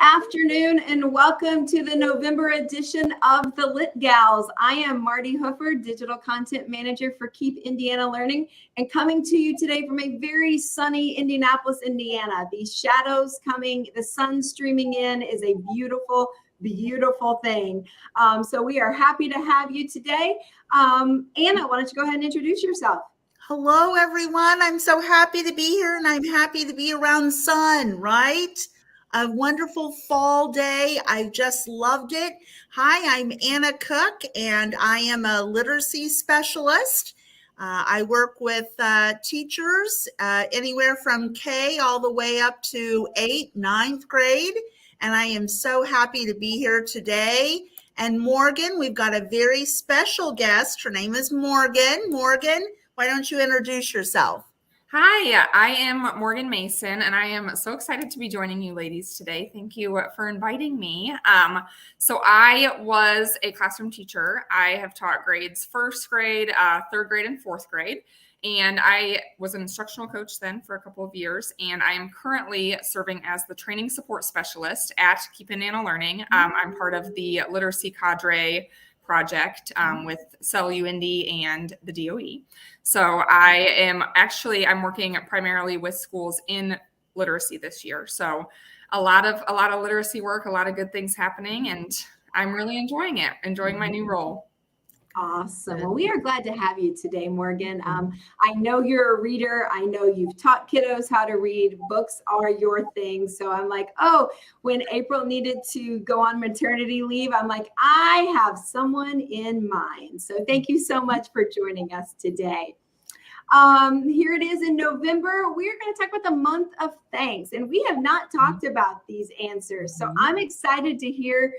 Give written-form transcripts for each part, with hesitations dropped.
afternoon and welcome to the November edition of the Lit Gals. I am Martie Hoofer, Digital Content Manager for Keep Indiana Learning, and coming to you today from a very sunny Indianapolis, Indiana. These shadows coming, the sun streaming in is a beautiful, beautiful thing. So we are happy to have you today. Anna, why don't you go ahead and introduce yourself? Hello, everyone. I'm so happy to be here, and I'm happy to be around sun, right? A wonderful fall day. I just loved it. Hi, I'm Anna Cook, and I am a literacy specialist. I work with teachers anywhere from K all the way up to 8th, 9th grade, and I am so happy to be here today. And Morgan, we've got a very special guest. Her name is Morgan. Morgan, why don't you introduce yourself? Hi, I am Morgan Mason, and I am so excited to be joining you ladies today. Thank you for inviting me. So I was a classroom teacher. I have taught grades 1st grade, 3rd grade, and 4th grade. And I was an instructional coach then for a couple of years. And I am currently serving as the training support specialist at Keep Indiana Learning. I'm part of the literacy cadre project with Cell UND and the DOE. So I'm working primarily with schools in literacy this year. So a lot of literacy work, a lot of good things happening, and I'm really enjoying my new role. Awesome. Well, we are glad to have you today, Morgan. I know you're a reader. I know you've taught kiddos how to read. Books are your thing. So I'm like, oh, when April needed to go on maternity leave, I'm like, I have someone in mind. So thank you so much for joining us today. Here it is in November. We're going to talk about the month of thanks, and we have not talked about these answers. So I'm excited to hear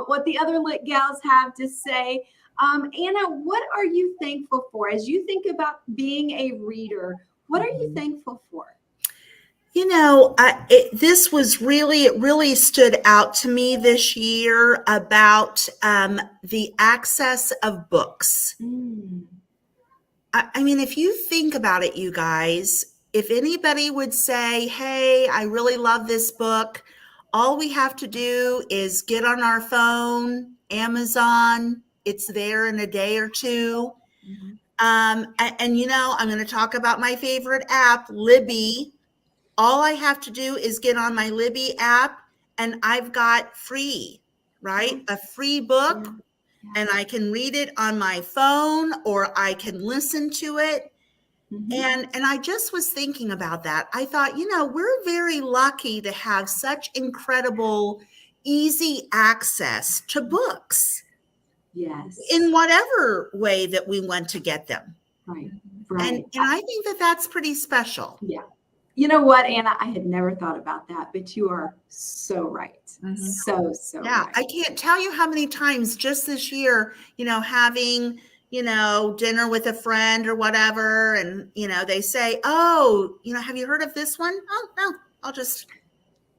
what the other Lit Gals have to say. Anna, what are you thankful for? As you think about being a reader, what are you thankful for? You know, it really stood out to me this year about the access of books. I mean, if you think about it, you guys, if anybody would say, hey, I really love this book, all we have to do is get on our phone, Amazon, it's there in a day or two. And you know, I'm going to talk about my favorite app, Libby. All I have to do is get on my Libby app and I've got free, right? A free book, and I can read it on my phone or I can listen to it. And I just was thinking about that. I thought, you know, we're very lucky to have such incredible, easy access to books. Yes. In whatever way that we want to get them. Right. And I think that that's pretty special. Yeah. You know what, Anna? I had never thought about that, but you are so right. So yeah, right. I can't tell you how many times just this year, you know, having, you know, dinner with a friend or whatever, and, you know, they say, oh, you know, have you heard of this one? Oh, no, I'll just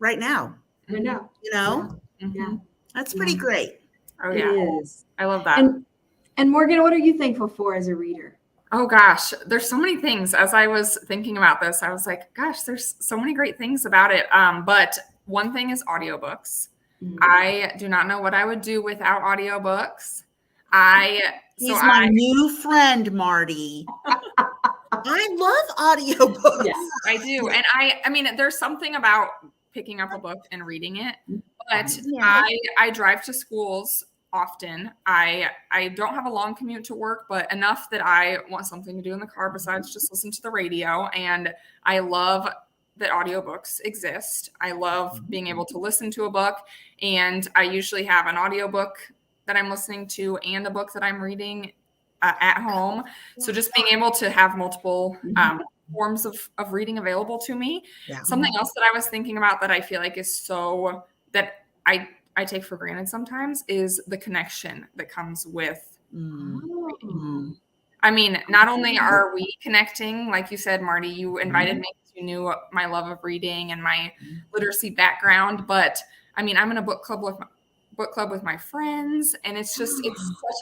right now. I know. You know? Yeah. That's pretty great. Oh, yeah. It is. I love that. And Morgan, what are you thankful for as a reader? Oh, gosh, there's so many things. As I was thinking about this, I was like, gosh, there's so many great things about it. But one thing is audiobooks. I do not know what I would do without audiobooks. He's my new friend, Martie. I love audiobooks. Yes, I do. And I mean, there's something about picking up a book and reading it, but I drive to schools often. I don't have a long commute to work, but enough that I want something to do in the car besides just listen to the radio. And I love that audiobooks exist. I love being able to listen to a book, and I usually have an audiobook that I'm listening to and a book that I'm reading at home. So just being able to have multiple forms of reading available to me. Something else that I was thinking about that I feel like is so that I take for granted sometimes is the connection that comes with reading. I mean, not only are we connecting, like you said, Martie, you invited me because you knew my love of reading and my literacy background, but I mean, I'm in a book club with my friends, and it's such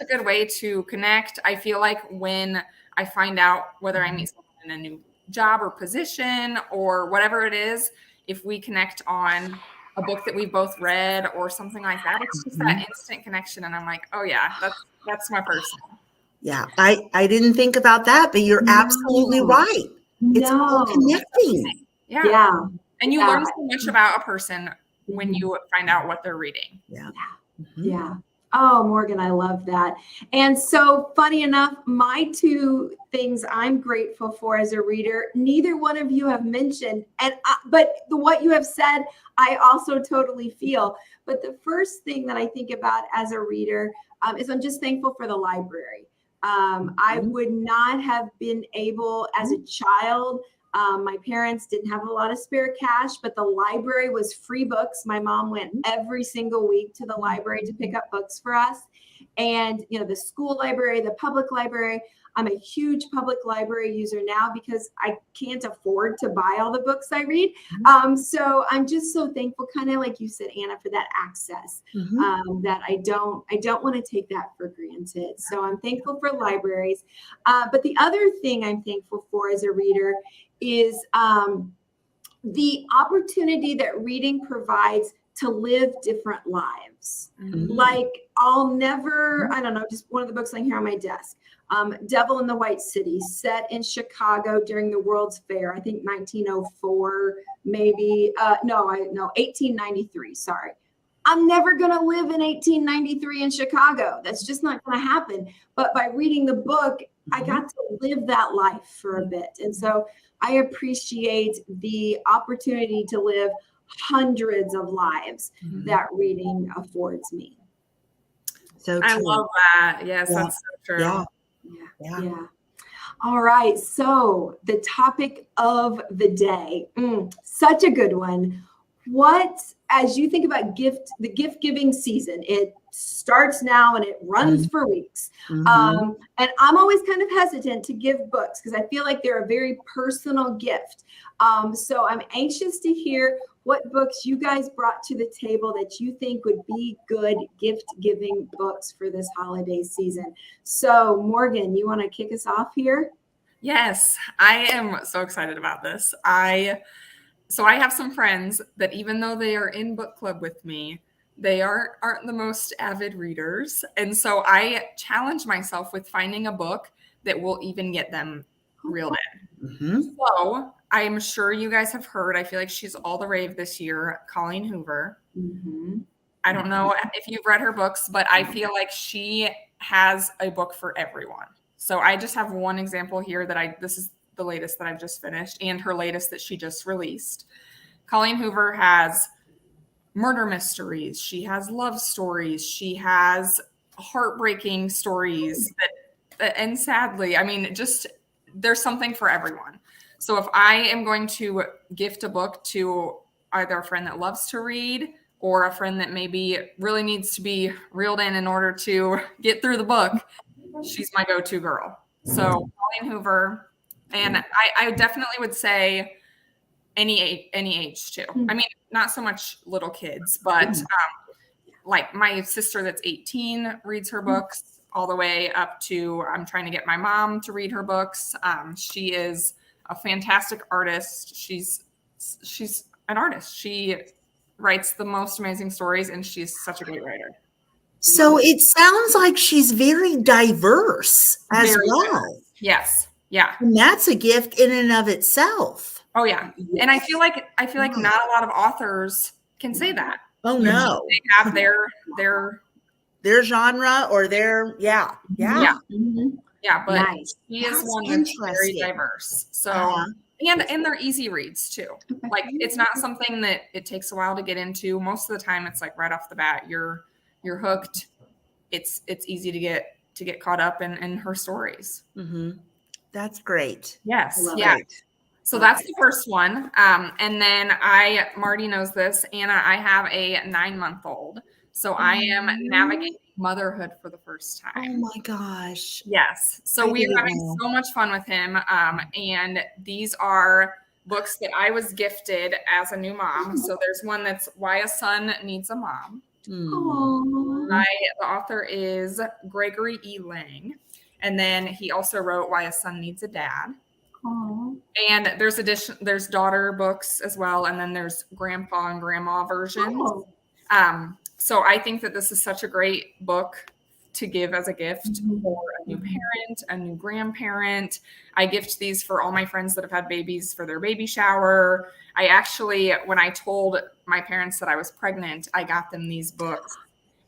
a good way to connect. I feel like when I find out whether I meet someone in a new job or position or whatever it is, if we connect on a book that we both read or something like that. It's just that instant connection. And I'm like, oh yeah, that's my person. Yeah. I didn't think about that, but you're absolutely right. It's all connecting. Yeah. And you learn so much about a person when you find out what they're reading. Yeah. Yeah. Oh, Morgan, I love that. And so funny enough, my two things I'm grateful for as a reader, neither one of you have mentioned, but what you have said, I also totally feel. But the first thing that I think about as a reader is I'm just thankful for the library. I would not have been able as a child. My parents didn't have a lot of spare cash, but the library was free books. My mom went every single week to the library to pick up books for us. And, the school library, the public library, I'm a huge public library user now because I can't afford to buy all the books I read. So I'm just so thankful, kind of like you said, Anna, for that access that I don't want to take that for granted. So I'm thankful for libraries. But the other thing I'm thankful for as a reader is the opportunity that reading provides to live different lives. Like I'll never, I don't know, just one of the books lying here on my desk, Devil in the White City, set in Chicago during the World's Fair, I think 1904, maybe, 1893, sorry. I'm never going to live in 1893 in Chicago. That's just not going to happen. But by reading the book, I got to live that life for a bit. And so I appreciate the opportunity to live hundreds of lives that reading affords me. So true. I love that. Yes, that's so true. Yeah. All right. So the topic of the day, such a good one. What, as you think about the gift giving season, it starts now and it runs for weeks. And I'm always kind of hesitant to give books because I feel like they're a very personal gift. So I'm anxious to hear what books you guys brought to the table that you think would be good gift giving books for this holiday season. So Morgan, you want to kick us off here? Yes, I am so excited about this. So I have some friends that even though they are in book club with me, they aren't the most avid readers. And so I challenge myself with finding a book that will even get them reeled in. So I'm sure you guys have heard, I feel like she's all the rave this year, Colleen Hoover. I don't know if you've read her books, but I feel like she has a book for everyone. So I just have one example here this is the latest that I've just finished and her latest that she just released. Colleen Hoover has murder mysteries. She has love stories. She has heartbreaking stories and sadly, I mean, just there's something for everyone. So if I am going to gift a book to either a friend that loves to read or a friend that maybe really needs to be reeled in order to get through the book, she's my go-to girl. So Colleen Hoover, and I definitely would say any age too. I mean, not so much little kids, but like my sister that's 18 reads her books all the way up to I'm trying to get my mom to read her books. She is a fantastic artist. She's an artist. She writes the most amazing stories, and she's such a great writer. So it sounds like she's very diverse as well. Diverse. Yes. Yeah. And that's a gift in and of itself. Oh yeah. And I feel like not a lot of authors can say that. Oh no. They have their genre or their Yeah, but nice. She is one that's very diverse. So and they're easy reads too. Like it's not something that it takes a while to get into. Most of the time it's like right off the bat you're hooked. It's easy to get caught up in her stories. That's great. Yes. Yeah. So that's the first one. And then Martie knows this, Anna, I have a 9-month-old. So I am navigating motherhood for the first time. Oh my gosh. Yes. So we are having so much fun with him. And these are books that I was gifted as a new mom. So there's one that's Why a Son Needs a Mom. The author is Gregory E. Lang. And then he also wrote Why a Son Needs a Dad. Aw. And there's daughter books as well, and then there's grandpa and grandma versions. Oh. So I think that this is such a great book to give as a gift Mhm. for a new parent, a new grandparent. I gift these for all my friends that have had babies for their baby shower. I actually, when I told my parents that I was pregnant, I got them these books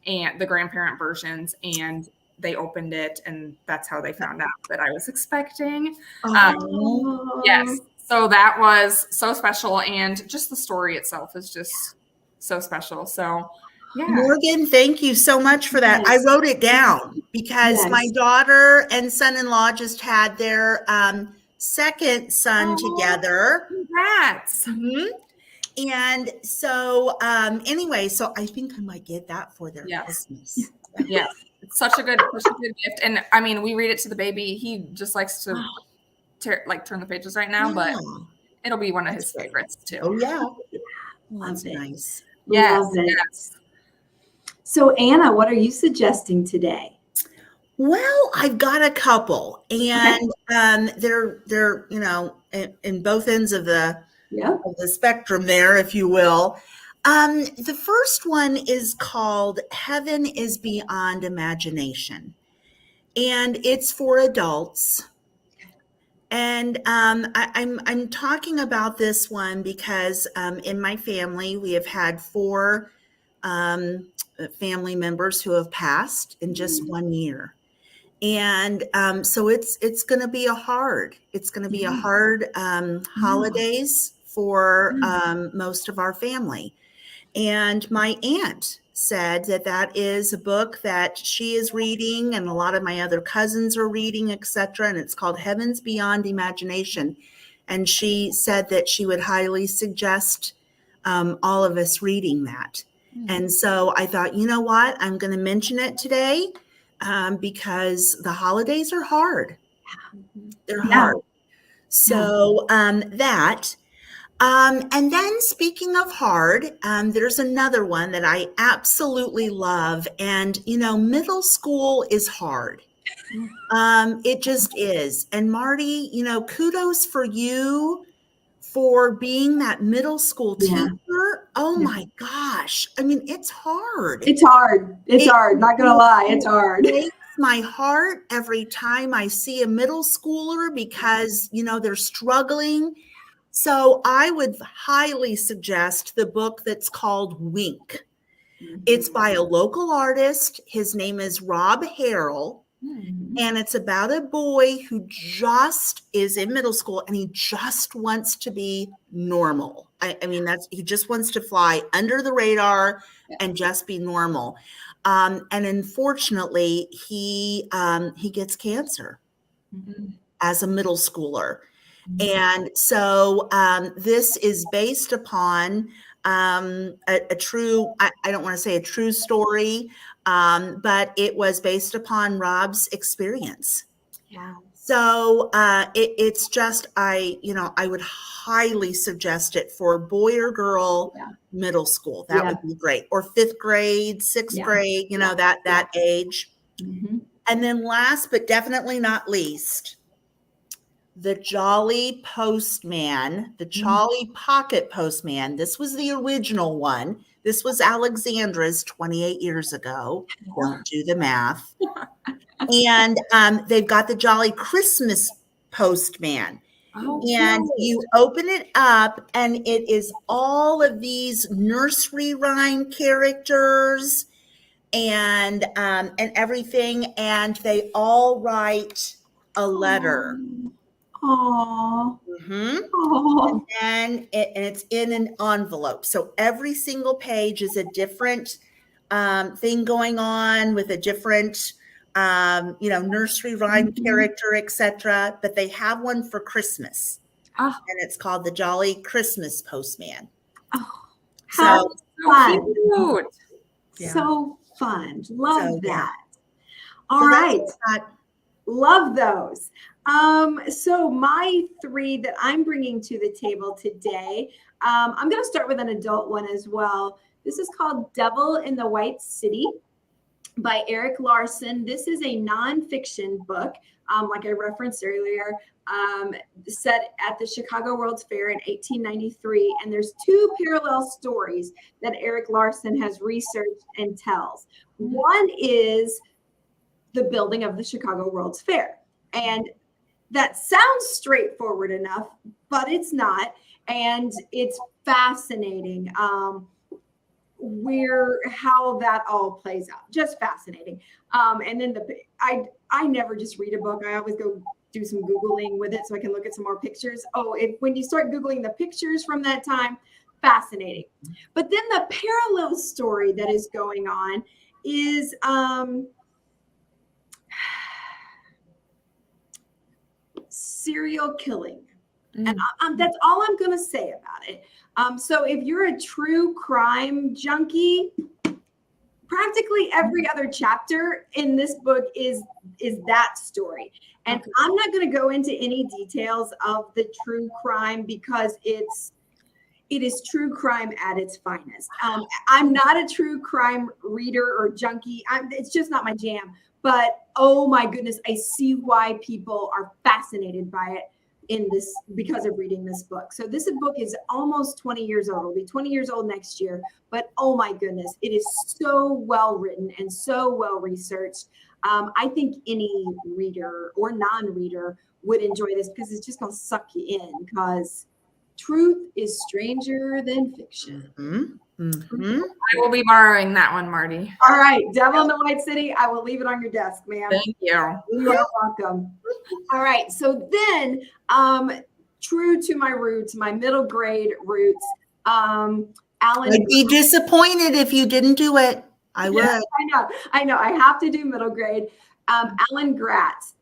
and the grandparent versions, and they opened it, and that's how they found out that I was expecting. Oh. Yes. So that was so special, and just the story itself is just so special. So yeah. Morgan, thank you so much for that. Yes. I wrote it down because Yes. my daughter and son-in-law just had their second son together. Congrats. Mhm. And so anyway, so I think I might get that for their Christmas. Yeah. It's such a good gift. And I mean, we read it to the baby. He just likes to turn the pages right now, but it'll be one of his favorites too. Oh yeah. Love it. Nice. Yes. Love it. Yes. So Anna, what are you suggesting today? Well, I've got a couple, and they're in both ends of the spectrum there, if you will. The first one is called Heaven is Beyond Imagination, and it's for adults. And I'm talking about this one because in my family we have had 4 family members who have passed in just 1 year. And so it's going to be a hard holidays for most of our family. And my aunt said that is a book that she is reading, and a lot of my other cousins are reading, etc. And it's called Heavens Beyond Imagination. And she said that she would highly suggest all of us reading that. And so I thought, you know what, I'm going to mention it today because the holidays are hard. They're hard. So that. And then speaking of hard, there's another one that I absolutely love. And, middle school is hard. It just is. And Martie, kudos for you for being that middle school teacher. Oh my gosh. I mean, it's hard. It's hard. It's hard. Not going to lie. It's hard. It breaks my heart every time I see a middle schooler because, they're struggling. So I would highly suggest the book that's called Wink. It's by a local artist. His name is Rob Harrell. And it's about a boy who just is in middle school and he just wants to be normal. I mean, he just wants to fly under the radar and just be normal. And unfortunately, he gets cancer as a middle schooler. And so this is based upon a true, I don't want to say a true story, but it was based upon Rob's experience. Yeah. So it's just, I would highly suggest it for boy or girl middle school. That would be great. Or 5th grade, 6th grade, that age. And then last, but definitely not least, The Jolly Postman, the Jolly Pocket Postman. This was the original one. This was Alexandra's 28 years ago. Don't do the math. And they've got the Jolly Christmas Postman. And you open it up and it is all of these nursery rhyme characters and everything. And they all write a letter. Aww. And it's in an envelope. So every single page is a different thing going on with a different, nursery rhyme character, etc. But they have one for Christmas, and it's called the Jolly Christmas Postman. Oh, how fun! Cute. So fun. Love that. So All right. Love those. So my 3 that I'm bringing to the table today, I'm going to start with an adult one as well. This is called Devil in the White City by Eric Larson. This is a nonfiction book, like I referenced earlier, set at the Chicago World's Fair in 1893. And there's two parallel stories that Eric Larson has researched and tells. One is the building of the Chicago World's Fair. And that sounds straightforward enough, but it's not. And it's fascinating. How that all plays out, just fascinating. And then I never just read a book. I always go do some Googling with it so I can look at some more pictures. When you start Googling the pictures from that time, fascinating. But then the parallel story that is going on is serial killing. And that's all I'm going to say about it. So if you're a true crime junkie, practically every other chapter in this book is that story. And I'm not going to go into any details of the true crime because it is true crime at its finest. I'm not a true crime reader or junkie. It's just not my jam. But oh my goodness, I see why people are fascinated by it because of reading this book. So this book is almost 20 years old. It'll be 20 years old next year. But oh my goodness, it is so well written and so well researched. I think any reader or non-reader would enjoy this because it's just going to suck you in because truth is stranger than fiction. I will be borrowing that one, Martie. All right. Devil in the White City. I will leave it on your desk, ma'am. Thank you. You are welcome. All right. So then, true to my roots, my middle grade roots, Alan. I'd be disappointed if you didn't do it. I would. Yeah, I know. I have to do middle grade. Alan Gratz.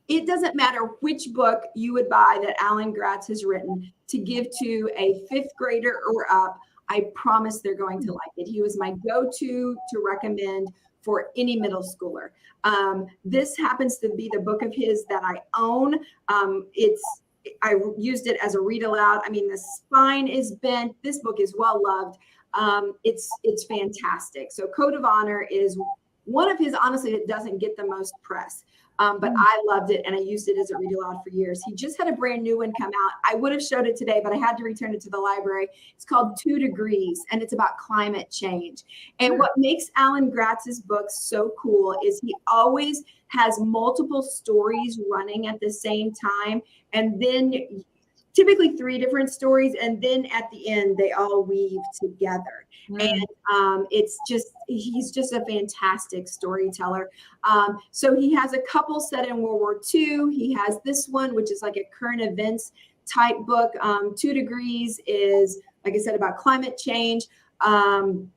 It doesn't matter which book you would buy that Alan Gratz has written to give to a fifth grader or up. I promise they're going to like it. He was my go-to to recommend for any middle schooler. This happens to be the book of his that I own. I used it as a read aloud. I mean, the spine is bent. This book is well loved. It's fantastic. So Code of Honor is one of his, honestly, that doesn't get the most press. But I loved it and I used it as a read aloud for years. He just had a brand new one come out. I would have showed it today, but I had to return it to the library. It's called 2 Degrees and it's about climate change. And what makes Alan Gratz's books so cool is he always has multiple stories running at the same time. And then typically 3 different stories. And then at the end, they all weave together. And he's just a fantastic storyteller. So he has a couple set in World War II. He has this one, which is like a current events type book. 2 Degrees is, like I said, about climate change. The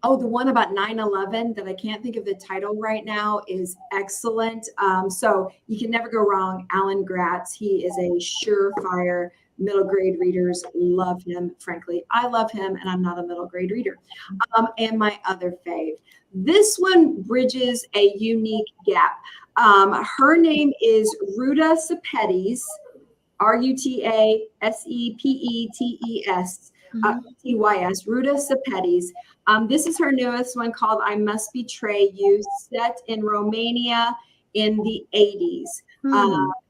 one about 9/11 that I can't think of the title right now is excellent. So you can never go wrong. Alan Gratz, he is a surefire. Middle grade readers love him. Frankly, I love him, and I'm not a middle grade reader. And my other fave. This one bridges a unique gap. Her name is Ruta Sepetys, Rutasepetes, Tys, Ruta Sepetys. This is her newest one called I Must Betray You, set in Romania in the 80s.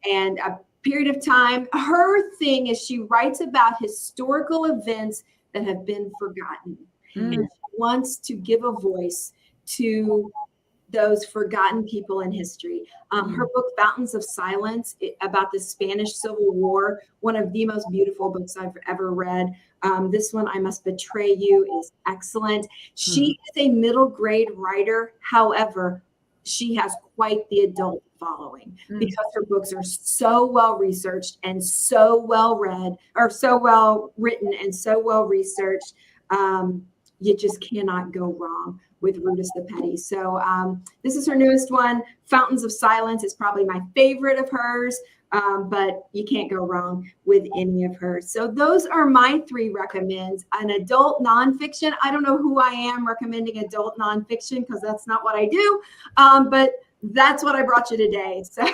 And a period of time. Her thing is she writes about historical events that have been forgotten. And she wants to give a voice to those forgotten people in history. Her book, Fountains of Silence, about the Spanish Civil War, one of the most beautiful books I've ever read. This one, I Must Betray You, is excellent. She is a middle grade writer. However, she has quite the adult following because her books are so well researched and so well read, or so well written and so well researched. You just cannot go wrong with Ruta Sepetys. So this is her newest one. Fountains of Silence is probably my favorite of hers, but you can't go wrong with any of hers. So those are my 3 recommends. An adult nonfiction. I don't know who I am recommending adult nonfiction because that's not what I do, but that's what I brought you today. So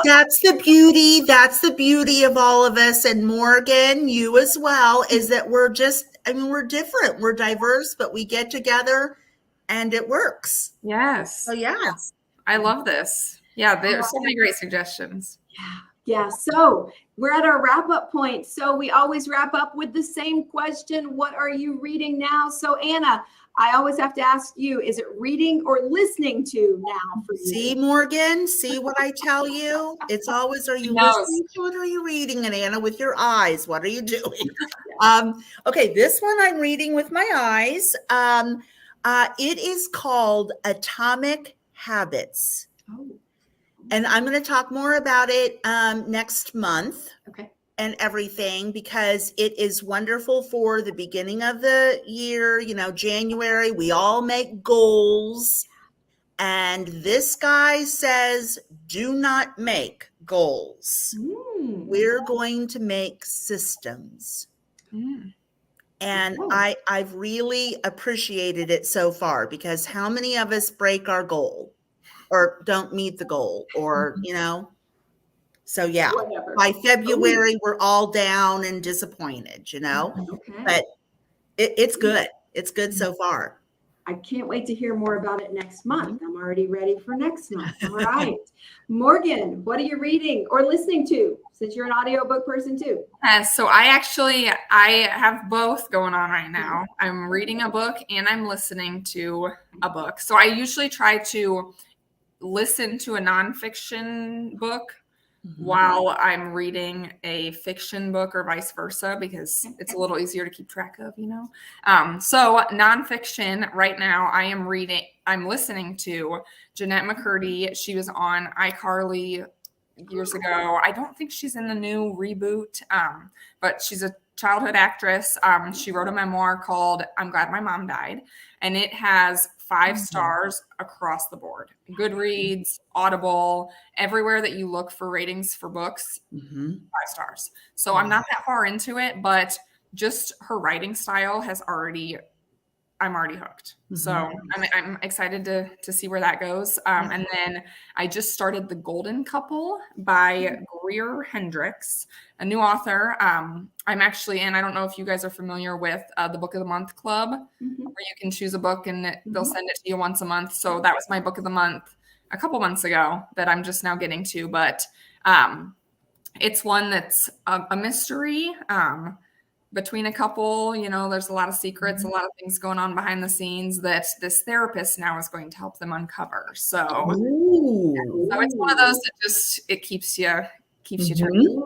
that's the beauty. That's the beauty of all of us. And Morgan, you as well, is that we're different. We're diverse, but we get together and it works. Yes. So yeah. Yes. I love this. Yeah, there's so many great suggestions. Yeah. So we're at our wrap up point. So we always wrap up with the same question. What are you reading now? So Anna, I always have to ask you, is it reading or listening to now for you? See, Morgan, see what I tell you? It's always, are you listening to it or are you reading it, Anna, with your eyes? What are you doing? Okay, this one I'm reading with my eyes. It is called Atomic Habits. Oh. And I'm going to talk more about it next month. Okay. And everything, because it is wonderful for the beginning of the year, January. We all make goals. And this guy says, do not make goals. We're going to make systems. And I've really appreciated it so far, because how many of us break our goal or don't meet the goal, or, So yeah, whatever. By February, we're all down and disappointed, Okay. But it's good. It's good so far. I can't wait to hear more about it next month. I'm already ready for next month. All right. Morgan, what are you reading or listening to, since you're an audiobook person too? So I have both going on right now. I'm reading a book and I'm listening to a book. So I usually try to listen to a nonfiction book while I'm reading a fiction book, or vice versa, because it's a little easier to keep track of, So nonfiction right now, I'm listening to Jeanette McCurdy. She was on iCarly years ago. I don't think she's in the new reboot, but she's a childhood actress. She wrote a memoir called I'm Glad My Mom Died, and it has 5 stars across the board. Goodreads, Audible, everywhere that you look for ratings for books, 5 stars. So I'm not that far into it, but just her writing style I'm already hooked. So I'm excited to see where that goes. And then I just started The Golden Couple by Greer Hendricks, a new author. I'm actually in, I don't know if you guys are familiar with the Book of the Month Club, where you can choose a book and they'll send it to you once a month. So that was my book of the month a couple months ago that I'm just now getting to. But it's one that's a mystery. Between a couple, there's a lot of secrets, a lot of things going on behind the scenes that this therapist now is going to help them uncover. So it's one of those that it keeps you turning.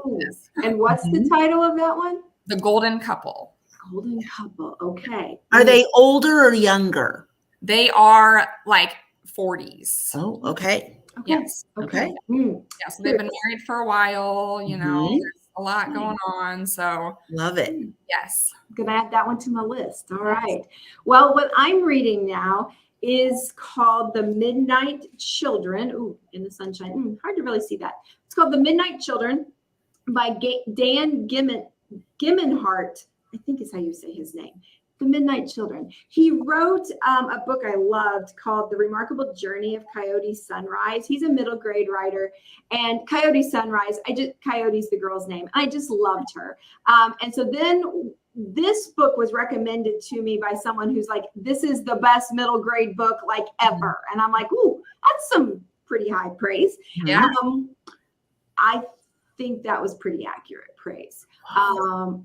And what's the title of that one? The Golden Couple. Golden Couple. Okay. Are they older or younger? They are like 40s. Oh, okay. Yes. Okay. Yeah, so they've been married for a while, there's a lot going on. So love it. Yes. I'm going to add that one to my list. All right. Well, what I'm reading now is called The Midnight Children. Ooh, in the sunshine. Hard to really see that. It's called The Midnight Children by Dan Gimmenhart. I think is how you say his name. The Midnight Children. He wrote a book I loved called The Remarkable Journey of Coyote Sunrise. He's a middle grade writer, and Coyote Sunrise, Coyote's the girl's name. I just loved her. And so then this book was recommended to me by someone who's like, this is the best middle grade book like ever. And I'm like, ooh, that's some pretty high praise. Yeah. I think that was pretty accurate praise.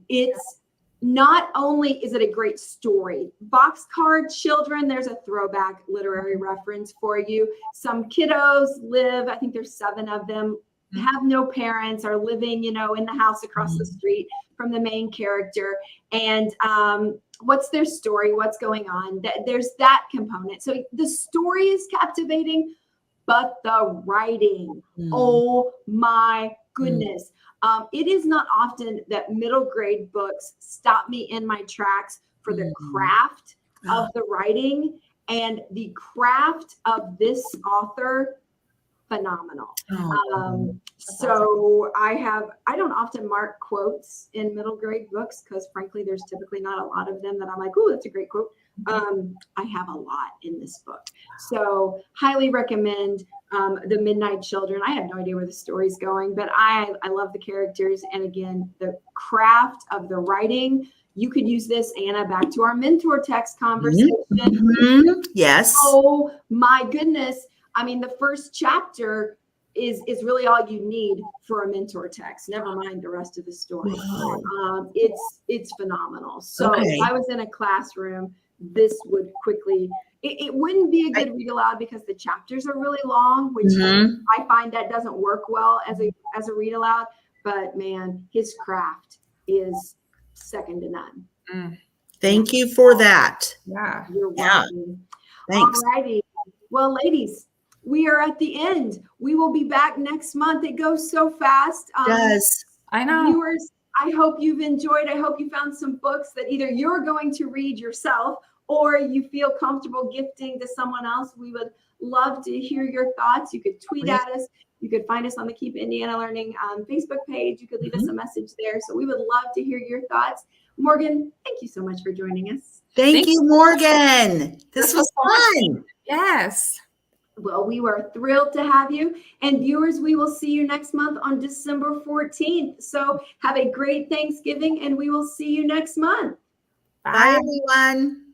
It's not only is it a great story, Boxcar Children, there's a throwback literary reference for you. Some kiddos live, I think there's 7 of them, have no parents, are living, in the house across the street from the main character. And what's their story? What's going on? There's that component. So the story is captivating, but the writing, oh my goodness. It is not often that middle grade books stop me in my tracks for the craft of the writing, and the craft of this author, phenomenal. So I don't often mark quotes in middle grade books because frankly, there's typically not a lot of them that I'm like, oh, that's a great quote. I have a lot in this book. So highly recommend The Midnight Children. I have no idea where the story's going, but I love the characters. And again, the craft of the writing, you could use this, Anna, back to our mentor text conversation. Yes. Oh my goodness. I mean, the first chapter is really all you need for a mentor text. Never mind the rest of the story. It's phenomenal. So if I was in a classroom, this would quickly, it wouldn't be a good read aloud because the chapters are really long, which I find that doesn't work well as a read aloud. But man, his craft is second to none. Thank you for that. Yeah. You're welcome. Thanks. All righty. Well, ladies, we are at the end. We will be back next month. It goes so fast. It does. I know. Viewers, I hope you've enjoyed. I hope you found some books that either you're going to read yourself or you feel comfortable gifting to someone else. We would love to hear your thoughts. You could tweet at us. You could find us on the Keep Indiana Learning Facebook page. You could leave us a message there. So we would love to hear your thoughts. Morgan, thank you so much for joining us. Thank you, Morgan. This was fun. Yes. Well, we were thrilled to have you. And viewers, we will see you next month on December 14th. So have a great Thanksgiving, and we will see you next month. Bye everyone.